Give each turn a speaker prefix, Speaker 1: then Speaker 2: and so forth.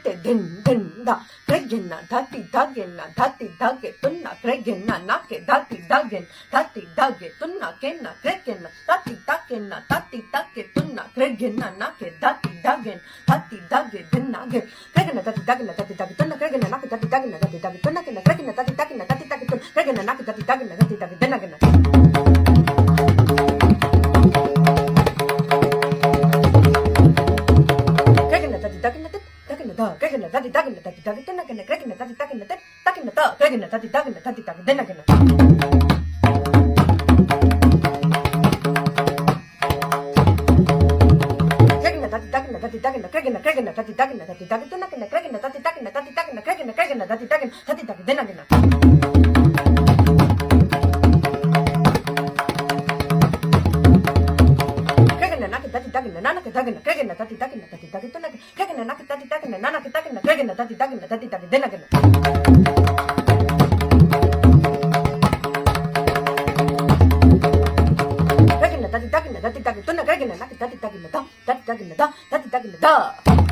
Speaker 1: te da Gregena dati dagena dati dage tunna Gregena nake dati dagen dati dage tunna kena Gregena dati dage tunna Gregena nake dati dagen dati dage denage Gregena dati dagena dati dage tunna Gregena nake dati dagena dati dage tunna kena Gregena dati dagena dati dage tunna Gregena nake dati dagena dati dage denage Gregena dati dagena dati dage tunna kena Gregena dati dagena Gregena dati dagena dati dage denage Gregena dati dagena dati dagena Gregena dati dagena dati dage tunna kena Gregena dati dagena Gregena dati dagena dati dage denage Gregena nake dati dagena nana ke dagena Gregena dati dagena dati dage tunna Gregena nake dati dagena nana ke dagena Gregena dati dagena dati dage denage Gregena dati dagena dati dage tunna Gregena nake dati dagena dati dagena